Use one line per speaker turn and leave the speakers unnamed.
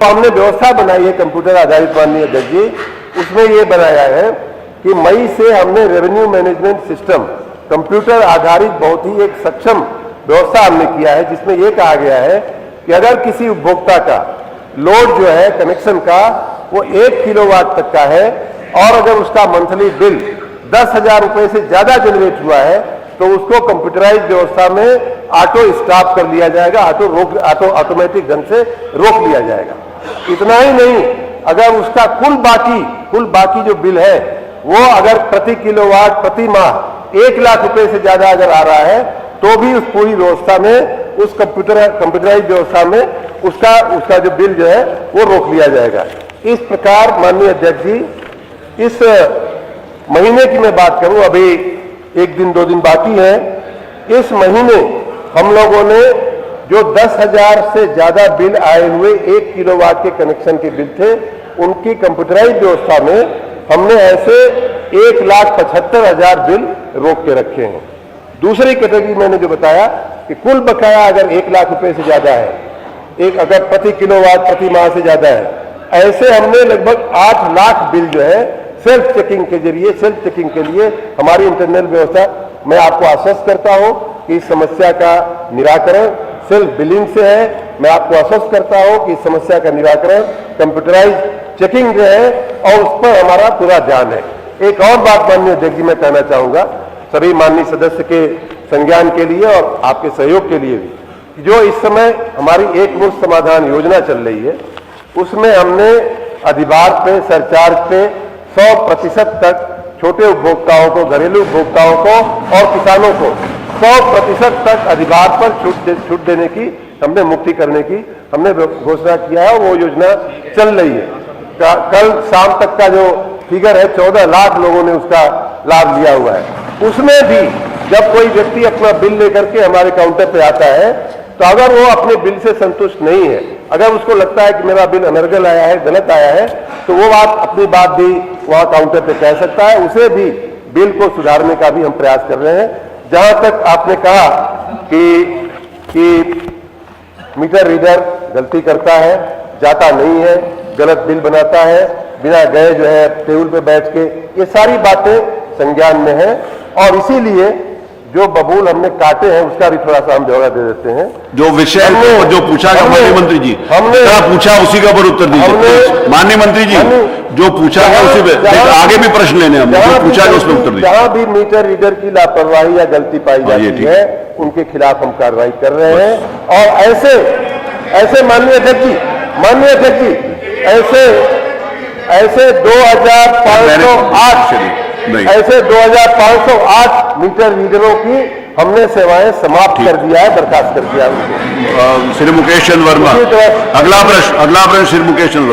हमने व्यवस्था बनाई है कंप्यूटर आधारित माननीय अध्यक्ष जी, उसमें ये बनाया है कि मई से हमने रेवेन्यू मैनेजमेंट सिस्टम कंप्यूटर आधारित बहुत ही एक सक्षम व्यवस्था हमने किया है, जिसमें यह कहा गया है कि अगर किसी उपभोक्ता का लोड जो है कनेक्शन का वो 1 किलोवाट तक का है और अगर उसका मंथली बिल 10,000 रुपए से ज्यादा जनरेट हुआ है तो उसको कंप्यूटराइज व्यवस्था में ऑटो स्टॉप कर लिया जाएगा, ऑटोमेटिक ढंग से रोक लिया जाएगा। इतना ही नहीं, अगर उसका कुल बाकी जो बिल है वो अगर प्रति किलोवाट प्रति माह 1 लाख रुपए से ज्यादा अगर आ रहा है तो भी उस पूरी व्यवस्था में, उस कंप्यूटराइज व्यवस्था में उसका जो बिल जो है वो रोक लिया जाएगा। इस प्रकार माननीय अध्यक्ष जी, इस महीने की मैं बात करूं, अभी 1 दिन 2 दिन बाकी है, इस महीने हम लोगों ने जो 10,000 से ज्यादा बिल आए हुए 1 किलोवाट के कनेक्शन के बिल थे, उनकी कंप्यूटराइज व्यवस्था में हमने ऐसे 1,75,000 बिल रोक के रखे हैं। दूसरी कैटेगरी मैंने जो बताया कि कुल बकाया अगर 1 लाख रुपए से ज्यादा है, अगर प्रति किलोवाट प्रति माह से ज्यादा है, ऐसे हमने लगभग 8 लाख बिल जो है सेल्फ चेकिंग के लिए हमारी इंटरनल व्यवस्था, मैं आपको आश्वस्त करता हूं कि इस समस्या का निराकरण सेल्फ बिलिंग से है। मैं आपको आश्वस्त करता हूं कि इस समस्या का निराकरण कंप्यूटराइज चेकिंग जो है और उस पर हमारा पूरा ध्यान है। एक और बात माननीय अध्यक्ष जी मैं कहना चाहूंगा सभी माननीय सदस्य के संज्ञान के लिए और आपके सहयोग के लिए भी, जो इस समय हमारी एक मुश्त समाधान योजना चल रही है, उसमें हमने अधिभार पे, सरचार्ज पे 100% तक छोटे उपभोक्ताओं को, घरेलू उपभोक्ताओं को और किसानों को 100% तक अधिभार पर छूट देने की, हमने मुक्ति करने की हमने घोषणा किया है। वो योजना चल रही है। कल शाम तक का जो फिगर है 14 लाख लोगों ने उसका लाभ लिया हुआ है। उसमें भी जब कोई व्यक्ति अपना बिल लेकर के हमारे काउंटर पे आता है तो अगर वो अपने बिल से संतुष्ट नहीं है, अगर उसको लगता है कि मेरा बिल अनर्गल आया है, गलत आया है, तो वो अपनी बात भी वहां काउंटर पे कह सकता है। उसे भी बिल को सुधारने का भी हम प्रयास कर रहे हैं। जहां तक आपने कहा कि मीटर रीडर गलती करता है, जाता नहीं है, गलत बिल बनाता है, बिना गए जो है टेबल पे बैठ के, ये सारी बातें संज्ञान में है और इसीलिए जो बबूल हमने काटे हैं उसका भी थोड़ा सा हम ब्यौरा दे देते हैं।
जो विषय जो पूछा गया माननीय मंत्री जी, हमने पूछा उसी का पर उत्तर दीजिए माननीय मंत्री जी। जो पूछा गया उसी पे आगे भी प्रश्न लेने हम जो पूछा गया उसमें उत्तर दीजिए।
जहां भी मीटर रीडर की लापरवाही या गलती पाई जाती है उनके खिलाफ हम कार्रवाई कर रहे हैं। और ऐसे माननीय अध्यक्ष जी ऐसे 2,508 मीटर रीडरों की हमने सेवाएं समाप्त कर दिया है, बर्खास्त कर दिया है उनको।
श्री मुकेश चंद्र वर्मा, अगला प्रश्न श्री मुकेश चंद्र